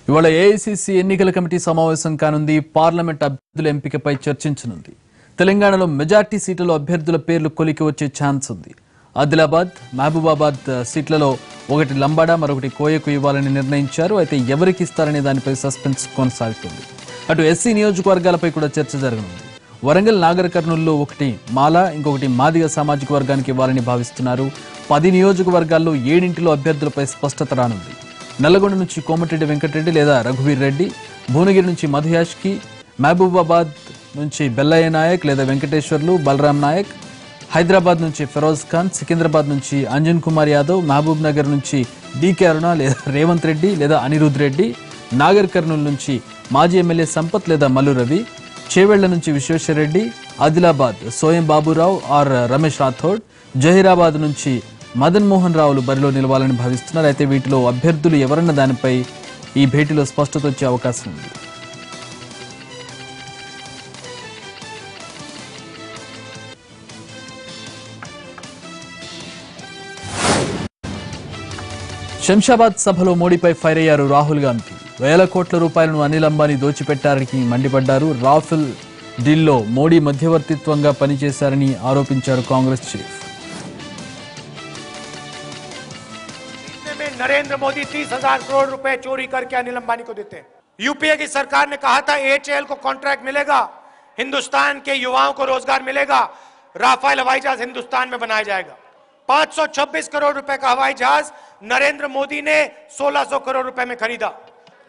ఇవాళ ఏఐసీసీ ఎన్నికల కమిటీ సమావేశం కానుంది. పార్లమెంట్ అభ్యర్థుల ఎంపికపై చర్చించనుంది. తెలంగాణలో మెజార్టీ సీట్లలో అభ్యర్థుల పేర్లు కొలికి వచ్చే ఛాన్స్ ఉంది. ఆదిలాబాద్, మహబూబాబాద్ సీట్లలో ఒకటి లంబాడా, మరొకటి కోయకు ఇవ్వాలని నిర్ణయించారు. అయితే ఎవరికి ఇస్తారనే దానిపై సస్పెన్స్ కొనసాగుతుంది. అటు ఎస్సీ నియోజకవర్గాలపై కూడా చర్చ జరగనుంది. వరంగల్, నాగర్ కర్నూలులో ఒకటి మాల, ఇంకొకటి మాదిగ సామాజిక వర్గానికి ఇవ్వాలని భావిస్తున్నారు. 10 నియోజకవర్గాల్లో 7 అభ్యర్థులపై స్పష్టత రానుంది. నల్లగొండ నుంచి కోమటిరెడ్డి వెంకటరెడ్డి లేదా రఘువీర్ రెడ్డి, భువనగిరి నుంచి మధుయాష్కి, మహబూబాబాద్ నుంచి బెల్లయ్య నాయక్ లేదా వెంకటేశ్వర్లు, బలరాం నాయక్, హైదరాబాద్ నుంచి ఫిరోజ్ ఖాన్, సికింద్రాబాద్ నుంచి అంజన్ కుమార్ యాదవ్, మహబూబ్ నగర్ నుంచి డీకే అరుణ లేదా రేవంత్ రెడ్డి లేదా అనిరుద్ రెడ్డి, నాగర్ కర్నూలు నుంచి మాజీ ఎమ్మెల్యే సంపత్ లేదా మల్లు రవి, చేవెళ్ల నుంచి విశ్వేశ్వరరెడ్డి, ఆదిలాబాద్ సోయం బాబురావు ఆర్ రమేష్ రాథోడ్, జహీరాబాద్ నుంచి మదన్ మోహన్ రావులు బరిలో నిలవాలని భావిస్తున్నారు. అయితే వీటిలో అభ్యర్థులు ఎవరన్న దానిపై ఈ భేటీలో స్పష్టత వచ్చే అవకాశం ఉంది. శంషాబాద్ సభలో మోడీపై ఫైర్ అయ్యారు రాహుల్ గాంధీ. వేల కోట్ల రూపాయలను అనిల్ అంబానీ దోచిపెట్టారని మండిపడ్డారు. రాఫెల్ డీల్లో మోడీ మధ్యవర్తిత్వంగా పనిచేశారని ఆరోపించారు కాంగ్రెస్ చీఫ్. नरेंद्र मोदी 30,000 करोड़ रुपए चोरी करके अनिल अंबानी को देते हैं। यूपीए की सरकार ने कहा था एचएएल को कॉन्ट्रैक्ट मिलेगा, हिंदुस्तान के युवाओं को रोजगार मिलेगा, राफेल हवाई जहाज हिंदुस्तान में बनाया जाएगा। 526 करोड़ रुपए का हवाई जहाज नरेंद्र मोदी ने 1600 करोड़ रुपए में खरीदा।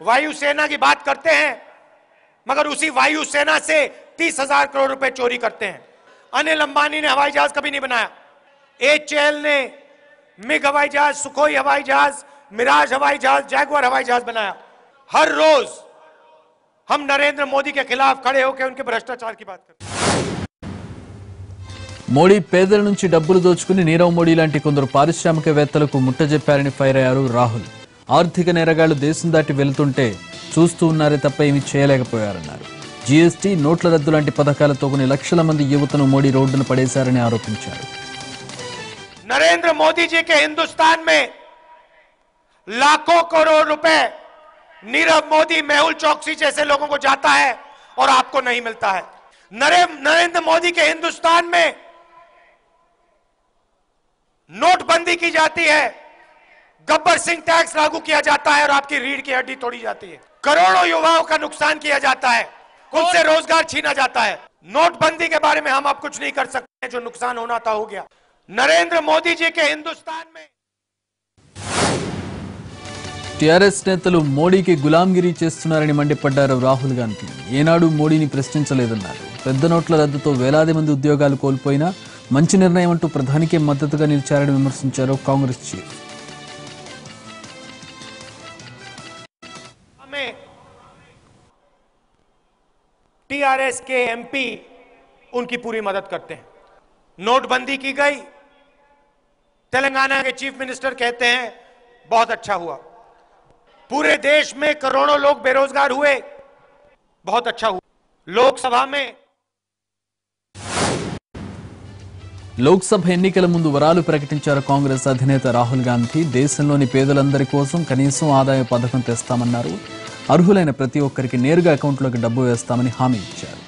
वायुसेना की बात करते हैं, मगर उसी वायुसेना से 30,000 करोड़ रुपए चोरी करते हैं। अनिल अंबानी ने हवाई जहाज कभी नहीं बनाया। एचएएल ने मिग हवाई जहाज, सुखोई हवाई जहाज, मिराज हवाई जहाज, जैगुआर हवाई जहाज बनाया। हर रोज हम नरेंद्र मोदी के खिलाफ खड़े होकर उनके भ्रष्टाचार की बात करते हैं। మోడీ పేదల నుంచి డబ్బులు దోచుకుని నీరవ్ మోడీ లాంటి కొందరు పారిశ్రామికవేత్తలకు ముట్టజెప్పారని ఫైర్ అయ్యారు రాహుల్. ఆర్థిక నేరగాళ్లు దేశం దాటి వెళ్తుంటే చూస్తూ ఉన్నారే తప్ప ఏమీ చేయలేకపోయారన్నారు. జీఎస్టీ, నోట్ల రద్దు లాంటి పథకాలతో కొన్ని లక్షల మంది యువతను మోడీ రోడ్డున పడేశారని ఆరోపించారు. नरेंद्र मोदी जी के हिंदुस्तान में लाखों करोड़ रुपए नीरव मोदी, मेहुल चौकसी जैसे लोगों को जाता है और आपको नहीं मिलता है। नरेंद्र मोदी के हिंदुस्तान में नोटबंदी की जाती है, गब्बर सिंह टैक्स लागू किया जाता है और आपकी रीढ़ की हड्डी तोड़ी जाती है। करोड़ों युवाओं का नुकसान किया जाता है, उनसे रोजगार छीना जाता है। नोटबंदी के बारे में हम अब कुछ नहीं कर सकते, जो नुकसान होना था हो गया। नरेंद्र मोदी जी के हिंदुस्तान में టీఆర్ఎస్ నేతలు మోడీకి గులాంగిరి చేస్తున్నారని మండిపడ్డారు రాహుల్ గాంధీ. ఏనాడు మోడీని ప్రశ్నించలేదన్నారు. పెద్ద నోట్ల రద్దుతో వేలాది మంది ఉద్యోగాలు కోల్పోయినా మంచి నిర్ణయం అంటూ ప్రధానికే మద్దతుగా నిలిచారని విమర్శించారు కాంగ్రెస్ చీఫ్. टीआरएस के एमपी उनकी पूरी मदद करते हैं। नोटबंदी की गई, तेलंगाना के चीफ मिनिस्टर कहते हैं बहुत अच्छा हुआ। पूरे देश में करोड़ों लोग बेरोजगार हुए, बहुत अच्छा हुआ। लोकसभा में లోక్సభ ఎన్నికల ముందు వరాలు ప్రకటించారు కాంగ్రెస్ అధినేత రాహుల్ గాంధీ. దేశంలోని పేదలందరి కోసం కనీసం ఆదాయ పథకం తెస్తామన్నారు. అర్హులైన ప్రతి ఒక్కరికి నేరుగా అకౌంట్లోకి డబ్బు వేస్తామని హామీ ఇచ్చారు.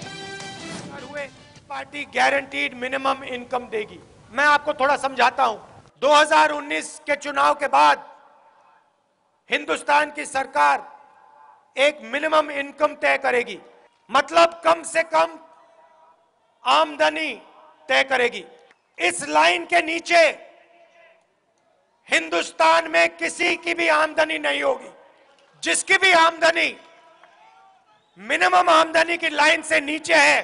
पार्टी गारंटीड मिनिमम इनकम देगी। मैं आपको थोड़ा समझाता हूं। 2019 के चुनाव के बाद हिंदुस्तान की सरकार एक मिनिमम इनकम तय करेगी, मतलब कम से कम आमदनी तय करेगी। इस लाइन के नीचे हिंदुस्तान में किसी की भी आमदनी नहीं होगी। जिसकी भी आमदनी मिनिमम आमदनी की लाइन से नीचे है,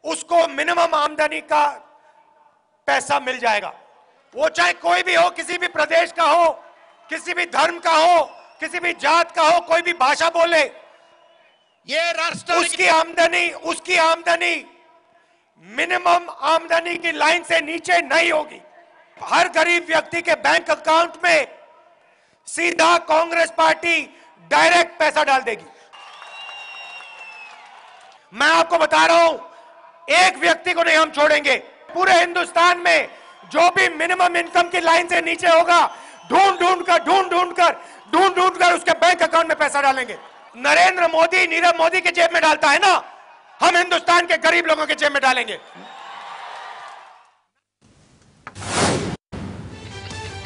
उसको मिनिमम आमदनी का पैसा मिल जाएगा। वो चाहे कोई भी हो, किसी भी प्रदेश का हो, किसी भी धर्म का हो, किसी भी जात का हो, कोई भी भाषा बोले, ये राष्ट्र उसकी आमदनी मिनिमम आमदनी की लाइन से नीचे नहीं होगी। हर गरीब व्यक्ति के बैंक अकाउंट में सीधा कांग्रेस पार्टी डायरेक्ट पैसा डाल देगी। मैं आपको बता रहा हूं, एक व्यक्ति को नहीं हम छोड़ेंगे। पूरे हिंदुस्तान में जो भी मिनिमम इनकम की लाइन से नीचे होगा, ढूंढ ढूंढ कर ढूंढ ढूंढ कर उसके बैंक अकाउंट में पैसा डालेंगे। नरेंद्र मोदी नीरव मोदी के जेब में डालता है ना, हम हिंदुस्तान के गरीब लोगों के जेब में डालेंगे।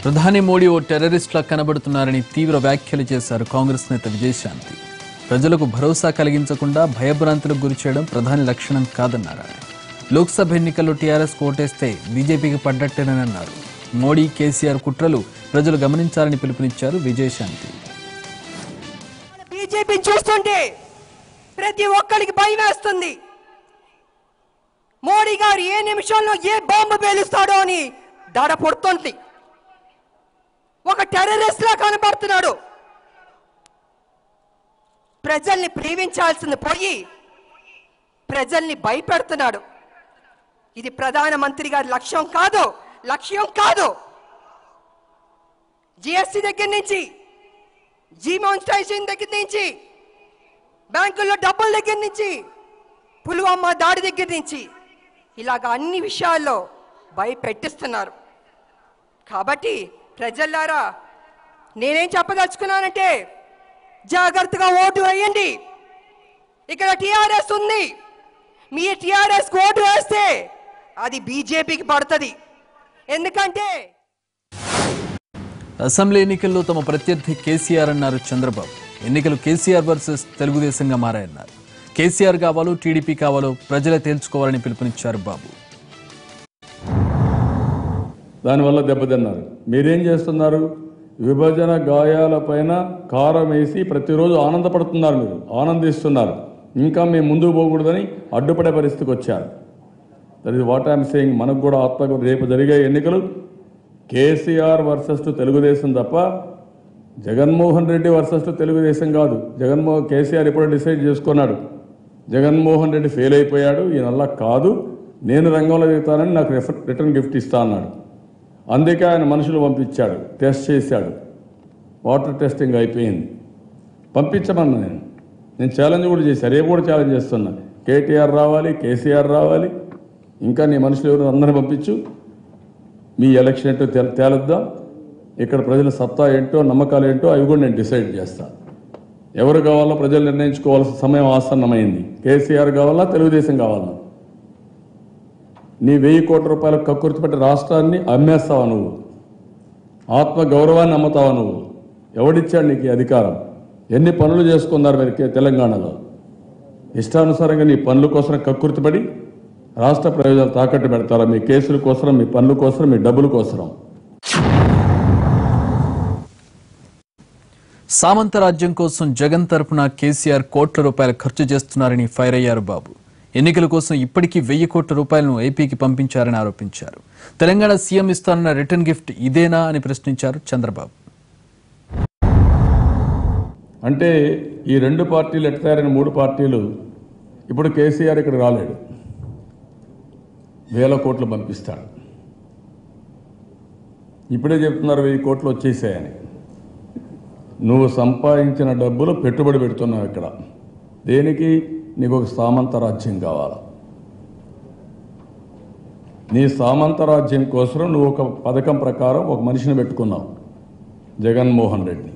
ప్రధాని మోడీ ఓ టెర్రరిస్ట్లా కనబడుతున్నారని తీవ్ర వ్యాఖ్యలు చేశారు కాంగ్రెస్ నేత విజయశాంతి. ప్రజలకు భరోసా కలిగించకుండా భయభ్రాంతులకు గురిచేయడం ప్రధాని లక్షణం కాదన్నారు. లోక్సభ ఎన్నికల్లో టీఆర్ఎస్ ఓటేస్తే బీజేపీకి పడ్డట్టేనని అన్నారు. మోడీ కేసీఆర్ కుట్రలు ప్రజలు గమనించాలని పిలుపునిచ్చారు విజయశాంతి. బీజేపీ చూస్తుంటే ప్రతి ఒక్కరికి భయం వేస్తుంది. మోడీ గారు ఏ నిమిషంలో ఏ బాంబు పేలుస్తాడో అని దడ పుడుతుంది. ఒక టెర్రరిస్ట్ లా కనబడుతున్నాడు. ప్రజల్ని ప్రేమించాల్సింది పోయి ప్రజల్ని భయపెడుతున్నాడు. ఇది ప్రధానమంత్రి గారి లక్ష్యం కాదు. జిఎస్టీ దగ్గర నుంచి, డిమానిటైజేషన్ దగ్గర నుంచి, బ్యాంకుల్లో డబ్బుల దగ్గర నుంచి, పుల్వామా దాడి దగ్గర నుంచి ఇలాగ అన్ని విషయాల్లో భయపెట్టిస్తున్నారు. కాబట్టి ప్రజల్లారా, నేనేం చెప్పదలుచుకున్నానంటే జాగ్రత్తగా ఓటు వేయండి. ఇక్కడ టీఆర్ఎస్ ఉంది. మీ టీఆర్ఎస్ ఓటు వేస్తే అది బీజేపీకి పడుతుంది. ఎందుకంటే అసెంబ్లీ ఎన్నికల్లో తమ ప్రత్యర్థి కేసీఆర్ అన్నారు చంద్రబాబు. ఎన్నికలు కేసీఆర్ వర్సెస్ తెలుగుదేశంగా మారాయన్నారు. కేసీఆర్ కావాలో టీడీపీ కావాలో ప్రజలే తేల్చుకోవాలని పిలుపునిచ్చారు బాబు. దానివల్ల దెబ్బతిన్నారు. మీరేం చేస్తున్నారు? విభజన గాయాలపైన కారం వేసి ప్రతిరోజు ఆనందపడుతున్నారు. మీరు ఆనందిస్తున్నారు. ఇంకా మేము ముందుకు పోకూడదని అడ్డుపడే పరిస్థితికి వచ్చారు. That is what I'm saying. మనకు కూడా రేపు జరిగే ఎన్నికలు కేసీఆర్ వర్సెస్ టు తెలుగుదేశం తప్ప జగన్మోహన్ రెడ్డి వర్సెస్ టు తెలుగుదేశం కాదు. కేసీఆర్ ఎప్పుడో డిసైడ్ చేసుకున్నాడు. జగన్మోహన్ రెడ్డి ఫెయిల్ అయిపోయాడు, ఈయనల్లా కాదు, నేను రంగంలో దిగుతానని నాకు రిటర్న్ గిఫ్ట్ ఇస్తా అన్నాడు. అందుకే ఆయన మనుషులు పంపించాడు, టెస్ట్ చేశాడు. వాటర్ టెస్టింగ్ అయిపోయింది. పంపించమన్నా నేను ఛాలెంజ్ కూడా చేశాను. రేపు కూడా ఛాలెంజ్ చేస్తున్నా. కేటీఆర్ రావాలి, కేసీఆర్ రావాలి, ఇంకా నీ మనుషులు ఎవరు అందరిని పంపించు. మీ ఎలక్షన్ ఏంటో తేలుద్దాం. ఇక్కడ ప్రజల సత్తా ఏంటో, నమ్మకాలు ఏంటో అవి కూడా నేను డిసైడ్ చేస్తాను. ఎవరు కావాలో ప్రజలు నిర్ణయించుకోవాల్సిన సమయం ఆసన్నమైంది. కేసీఆర్ కావాలా, తెలుగుదేశం కావాలా? నీ 1000 కోట్ల రూపాయల కక్కుర్తి పెట్టి రాష్ట్రాన్ని అమ్మేస్తావా నువ్వు? ఆత్మ గౌరవాన్ని అమ్ముతావా నువ్వు? ఎవడిచ్చాడు నీకు అధికారం? ఎన్ని పనులు చేసుకున్నారు మీరు తెలంగాణలో? ఇష్టానుసారంగా నీ పనుల కోసం కక్కుర్తిపడి రాష్ట్ర ప్రయోజనాలు తాకట్టు పెడతారా? మీ కేసుల కోసం, మీ పనుల కోసం, మీ డబ్బుల కోసం. సామంతరాజ్యం కోసం జగన్ తరపున కేసీఆర్ కోట్ల రూపాయలు ఖర్చు చేస్తున్నారని ఫైర్ అయ్యారు బాబు. ఎన్నికల కోసం ఇప్పటికీ 1000 కోట్ల రూపాయలను ఏపీకి పంపించారని ఆరోపించారు. తెలంగాణ సీఎం ఇస్తానన్న రిటర్న్ గిఫ్ట్ ఇదేనా అని ప్రశ్నించారు చంద్రబాబు. అంటే ఈ 2 పార్టీలు ఎట్టారని 3 పార్టీలు ఇప్పుడు కేసీఆర్ ఇక్కడ రాలేడు, 1000 కోట్లు పంపిస్తాడు. ఇప్పుడే చెప్తున్నారు 1000 కోట్లు వచ్చేసాయని. నువ్వు సంపాదించిన డబ్బులు పెట్టుబడి పెడుతున్నావు ఇక్కడ. దేనికి? నీకు ఒక సామంత రాజ్యం కావాలి. నీ సామంత రాజ్యం కోసం నువ్వు ఒక పథకం ప్రకారం ఒక మనిషిని పెట్టుకున్నావు, జగన్మోహన్ రెడ్డి.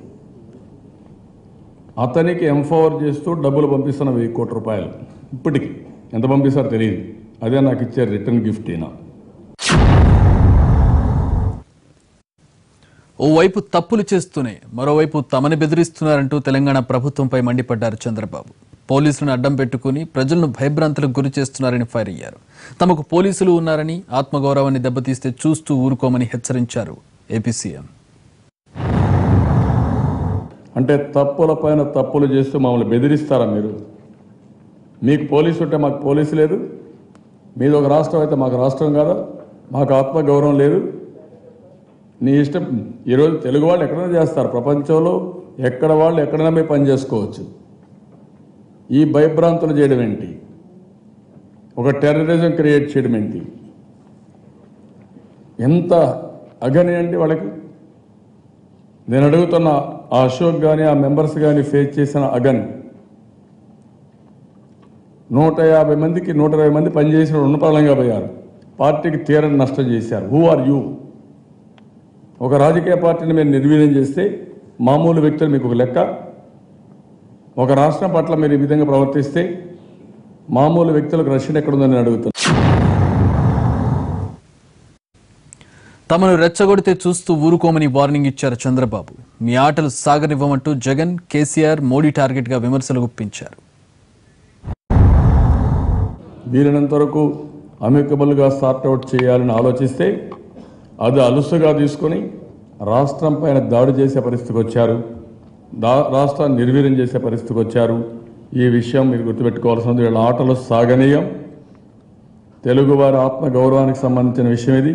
అతనికి ఎంపవర్ చేస్తూ డబ్బులు పంపిస్తున్న 1000 కోట్ల రూపాయలు. ఇప్పటికి ఎంత పంపిస్తారో తెలియదు. అదే నాకు ఇచ్చే రిటర్న్ గిఫ్ట్. ఈయన ఓవైపు తప్పులు చేస్తూనే మరోవైపు తమని బెదిరిస్తున్నారంటూ తెలంగాణ ప్రభుత్వంపై మండిపడ్డారు చంద్రబాబు. పోలీసులను అడ్డం పెట్టుకుని ప్రజలను భయభ్రాంతులకు గురి చేస్తున్నారని ఫైర్ అయ్యారు. తమకు పోలీసులు ఉన్నారని, ఆత్మగౌరవాన్ని దెబ్బతీస్తే చూస్తూ ఊరుకోమని హెచ్చరించారు ఏపీ సీఎం. అంటే తప్పుల పైన తప్పులు చేస్తూ మమ్మల్ని బెదిరిస్తారా మీరు? మీకు పోలీసు ఉంటే మాకు పోలీసు లేదు, మీది ఒక రాష్ట్రం అయితే మాకు రాష్ట్రం కాదా? మాకు ఆత్మగౌరవం లేదు? నీ ఇష్టం. ఈరోజు తెలుగు వాళ్ళు ఎక్కడైనా చేస్తారు, ప్రపంచంలో ఎక్కడ వాళ్ళు ఎక్కడైనా పోయి పని చేసుకోవచ్చు. ఈ భయభ్రాంతులు చేయడం ఏంటి? ఒక టెర్రరిజం క్రియేట్ చేయడం ఏంటి? ఎంత అగని అంటే వాళ్ళకి. నేను అడుగుతున్న ఆ అశోక్ కానీ ఆ మెంబర్స్ కానీ ఫేస్ చేసిన అగన్ 150 మందికి 120 మంది పనిచేసిన రుణపరంగా పోయారు. పార్టీకి తీరని నష్టం చేశారు. Who are you? ఒక రాజకీయ పార్టీని మీరు నిర్వీర్యం చేస్తే మామూలు వ్యక్తులు మీకు ఒక లెక్క. ఒక రాష్ట్రం పట్ల మీరు ఈ విధంగా ప్రవర్తిస్తే మామూలు వ్యక్తులకు రక్షణ ఎక్కడుందని నేను అడుగుతున్నాను. తమను రెచ్చగొడితే చూస్తూ ఊరుకోమని వార్నింగ్ ఇచ్చారు చంద్రబాబు. మీ ఆటలు సాగనివ్వమంటూ జగన్, కేసీఆర్, మోడీ టార్గెట్గా విమర్శలు గుప్పించారు. వీలైనంత వరకు అమికబుల్గా సార్ట్అవుట్ చేయాలని ఆలోచిస్తే అది అలుసుగా తీసుకొని రాష్ట్రం పైన దాడి చేసే పరిస్థితికి వచ్చారు. రాష్ట్రాన్ని నిర్వీర్యం చేసే పరిస్థితికి వచ్చారు. ఈ విషయం మీరు గుర్తుపెట్టుకోవాల్సింది. వీళ్ళ ఆటలు సాగనీయం. తెలుగువారి ఆత్మ గౌరవానికి సంబంధించిన విషయం ఇది.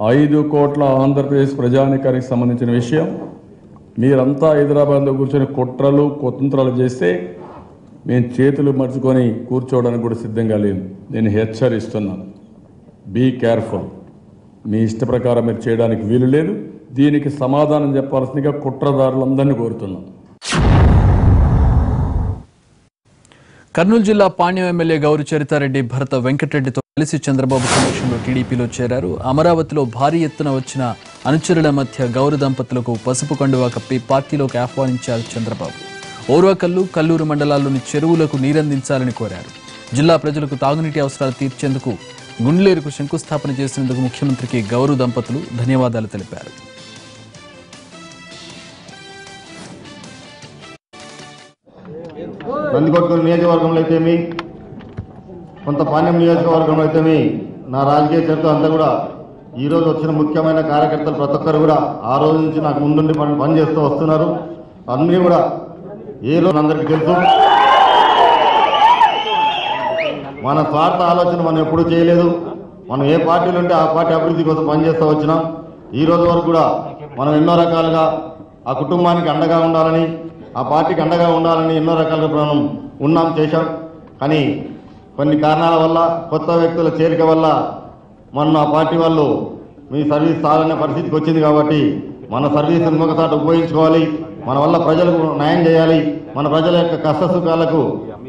5 కోట్ల ఆంధ్రప్రదేశ్ ప్రజానికానికి సంబంధించిన విషయం. మీరంతా హైదరాబాద్లో కూర్చొని కుట్రలు కుతంత్రాలు చేస్తే మేము చేతులు మర్చుకొని కూర్చోవడానికి కూడా సిద్ధంగా లేము. నేను హెచ్చరిస్తున్నాను, బీ కేర్ఫుల్. మీ ఇష్ట ప్రకారం మీరు చేయడానికి వీలు లేదు. దీనికి సమాధానం చెప్పాల్సిందిగా కుట్రదారులందరినీ కోరుతున్నాం. కర్నూలు జిల్లా పాణ్యం ఎమ్మెల్యే గౌరు చరితారెడ్డి భర్త వెంకటరెడ్డితో కలిసి చంద్రబాబు సమక్షంలో టీడీపీలో చేరారు. అమరావతిలో భారీ ఎత్తున వచ్చిన అనుచరుల మధ్య గౌరు దంపతులకు పసుపు కండువా కప్పి పార్టీలోకి ఆహ్వానించారు చంద్రబాబు. ఓర్వకల్లు, కల్లూరు మండలాల్లోని చెరువులకు నీరందించాలని కోరారు. జిల్లా ప్రజలకు తాగునీటి అవసరాలు తీర్చేందుకు గుండ్లేరుకు శంకుస్థాపన చేసినందుకు ముఖ్యమంత్రికి గౌరు దంపతులు ధన్యవాదాలు తెలిపారు. నందికొట్కూరు నియోజకవర్గంలో అయితేమి, కొంత పాణ్యం నియోజకవర్గంలో అయితేమి, నా రాజకీయ చరిత్ర అంతా కూడా ఈరోజు వచ్చిన ముఖ్యమైన కార్యకర్తలు ప్రతి ఒక్కరు కూడా ఆ రోజు నుంచి నాకు ముందుండి పనిచేస్తూ వస్తున్నారు. అన్నీ కూడా ఏ రోజు అందరికీ తెలుసు. మన స్వార్థ ఆలోచన మనం ఎప్పుడూ చేయలేదు. మనం ఏ పార్టీలు ఉంటే ఆ పార్టీ అభివృద్ధి కోసం పనిచేస్తూ వచ్చినాం. ఈ రోజు వరకు కూడా మనం ఎన్నో రకాలుగా ఆ కుటుంబానికి అండగా ఉండాలని, ఆ పార్టీకి అండగా ఉండాలని ఎన్నో రకాలుగా మనం ఉన్నాం, చేశాం. కానీ కొన్ని కారణాల వల్ల, కొత్త వ్యక్తుల చేరిక వల్ల మొన్న ఆ పార్టీ వాళ్ళు మీ సర్వీస్ చాలనే పరిస్థితికి వచ్చింది. కాబట్టి మన సర్వీస్ ఇంకొకసారి ఉపయోగించుకోవాలి. మన వల్ల ప్రజలకు న్యాయం చేయాలి. మన ప్రజల యొక్క కష్ట సుఖాలకు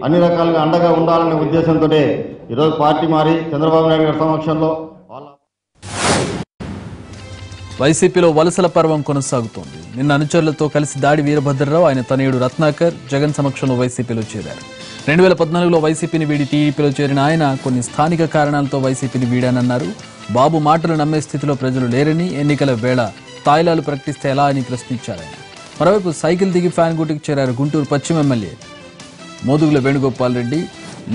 అన్ని రకాలుగా అండగా ఉండాలనే ఉద్దేశంతో ఈరోజు పార్టీ మారి చంద్రబాబు నాయుడు గారి సమక్షంలో వైసీపీలో వలసల పర్వం కొనసాగుతోంది. నిన్న అనుచరులతో కలిసి దాడి వీరభద్రరావు, ఆయన తనయుడు రత్నాకర్ జగన్ సమక్షంలో వైసీపీలో చేరారు. 2014లో వైసీపీని వీడి టీడీపీలో చేరిన ఆయన కొన్ని స్థానిక కారణాలతో వైసీపీని వీడానన్నారు. బాబు మాటలు నమ్మే స్థితిలో ప్రజలు లేరని, ఎన్నికల వేళ తాయిలాలు ప్రకటిస్తే ఎలా అని ప్రశ్నించారు ఆయన. మరోవైపు సైకిల్ దిగి ఫ్యాన్ గుటికి చేరారు గుంటూరు పశ్చిమ ఎమ్మెల్యే మోదుగుల వేణుగోపాల్ రెడ్డి.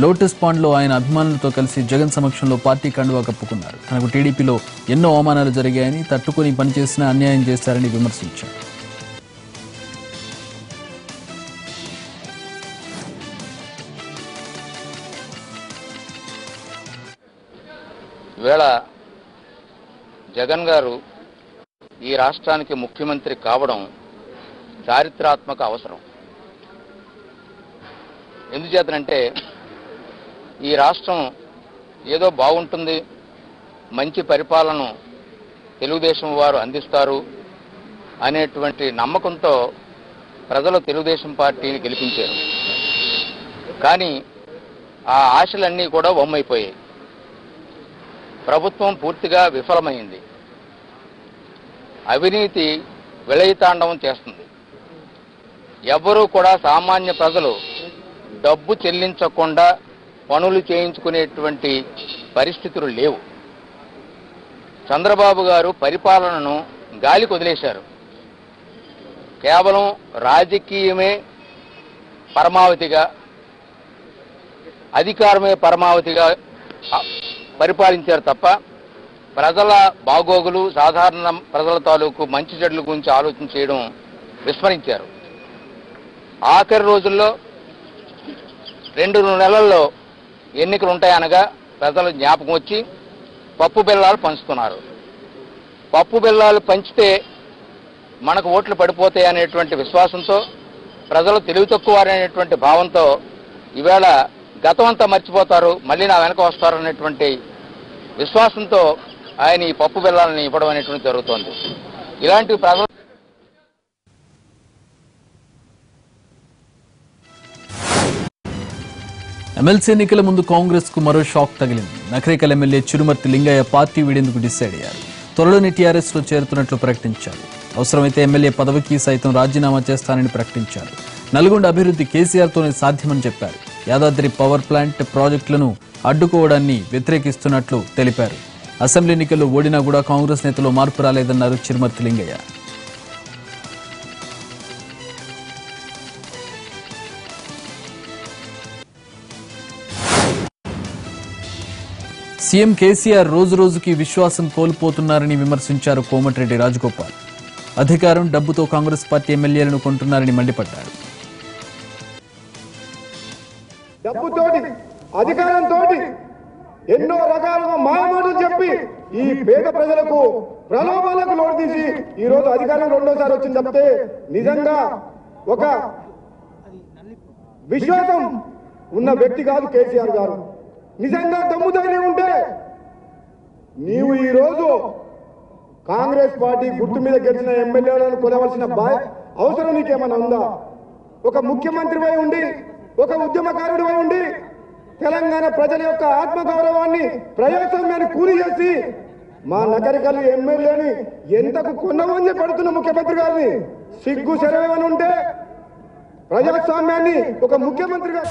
లోటస్ పాండ్లో ఆయన అభిమానులతో కలిసి జగన్ సమక్షంలో పార్టీ కండువా కప్పుకున్నారు. తనకు టీడీపీలో ఎన్నో అవమానాలు జరిగాయని, తట్టుకుని పనిచేసినా అన్యాయం చేశారని విమర్శించారు. ఈవేళ జగన్ గారు ఈ రాష్ట్రానికి ముఖ్యమంత్రి కావడం చారిత్రాత్మక అవసరం. ఎందుచేతనంటే ఈ రాష్ట్రం ఏదో బాగుంటుంది, మంచి పరిపాలనను తెలుగుదేశం వారు అందిస్తారు అనేటువంటి నమ్మకంతో ప్రజలు తెలుగుదేశం పార్టీని గెలిపించారు. కానీ ఆ ఆశలన్నీ కూడా వమ్మైపోయాయి. ప్రభుత్వం పూర్తిగా విఫలమైంది. అవినీతి విలయతాండవం చేస్తుంది. ఎవ్వరూ కూడా సామాన్య ప్రజలు డబ్బు చెల్లించకుండా పనులు చేయించుకునేటువంటి పరిస్థితులు లేవు. చంద్రబాబు గారు పరిపాలనను గాలికి వదిలేశారు. కేవలం రాజకీయమే పరమావధిగా, అధికారమే పరమావధిగా పరిపాలించారు తప్ప ప్రజల బాగోగులు, సాధారణ ప్రజల తాలూకు మంచి చెడుల గురించి ఆలోచన చేయడం విస్మరించారు. ఆఖరి రోజుల్లో 2 నెలల్లో ఎన్నికలు ఉంటాయనగా ప్రజలు జ్ఞాపకం వచ్చి పప్పు బెల్లాలు పంచుతున్నారు. పప్పు బెల్లాలు పంచితే మనకు ఓట్లు పడిపోతాయి అనేటువంటి విశ్వాసంతో, ప్రజలు తెలివి తక్కువ అనేటువంటి భావంతో ఈవేళ గతం అంతా మర్చిపోతారు, మళ్ళీ నా వెనక వస్తారు అనేటువంటి విశ్వాసంతో ఆయన ఈ పప్పు బెల్లాలని ఇవ్వడం అనేటువంటి జరుగుతోంది. ఇలాంటి ప్రజలు ఎమ్మెల్సీ ఎన్నికల ముందు కాంగ్రెస్ కు మరో షాక్ తగిలింది. నకరేకల్ ఎమ్మెల్యే చిరుమర్తి లింగయ్య పార్టీ వీడేందుకు డిసైడ్ అయ్యారు. త్వరలోనే టీఆర్ఎస్ లో చేరుతున్నట్లు ప్రకటించారు. అవసరమైతే ఎమ్మెల్యే పదవికి సైతం రాజీనామా చేస్తానని ప్రకటించారు. నల్గొండ అభివృద్ధి కేసీఆర్తోనే సాధ్యమని చెప్పారు. యాదాద్రి పవర్ ప్లాంట్ ప్రాజెక్టులను అడ్డుకోవడాన్ని వ్యతిరేకిస్తున్నట్లు తెలిపారు. అసెంబ్లీ ఎన్నికల్లో ఓడినా కూడా కాంగ్రెస్ నేతలో మార్పు రాలేదన్నారు చిరుమర్తి లింగయ్య. సీఎం కేసీఆర్ రోజురోజుకి విశ్వాసం కోల్పోతున్నారని విమర్శించారు కోమటిరెడ్డి రాజగోపాల్. అధికారం డబ్బుతో కాంగ్రెస్ పార్టీ ఎమ్మెల్యేలను కొంటున్నారని మండిపడ్డారు. డబ్బుతోటి అధికారంతో ఎన్నో రకాలుగా మాయమాటలు చెప్పి ఈ పేద ప్రజలకు ప్రలోభాలకు లోటు తీసి ఈ రోజు అధికారం రెండోసారి వచ్చింది తప్పితే నిజంగా ఒక విశ్వాసం ఉన్న వ్యక్తి కాదు కేసీఆర్ గారు. నిజంగా దమ్ము ధైర్యం ఉంటే నీవు ఈ రోజు కాంగ్రెస్ పార్టీ గుర్తు మీద గెలిచిన ఎమ్మెల్యేలను కొనవలసిన అవసరం నీకేమైనా ఉందా? ఒక ముఖ్యమంత్రిపై ఉండి, ఒక ఉద్యమకారుడిపై ఉండి తెలంగాణ ప్రజల యొక్క ఆత్మగౌరవాన్ని, ప్రజాస్వామ్యాన్ని కూలి చేసి మా నగరికల్లి ఎమ్మెల్యేని ఎంతకు కొన్నమని పెడుతున్న ముఖ్యమంత్రి గారిని సిగ్గు సెలవేమని ఉంటే ప్రజాస్వామ్యాన్ని ఒక ముఖ్యమంత్రిగా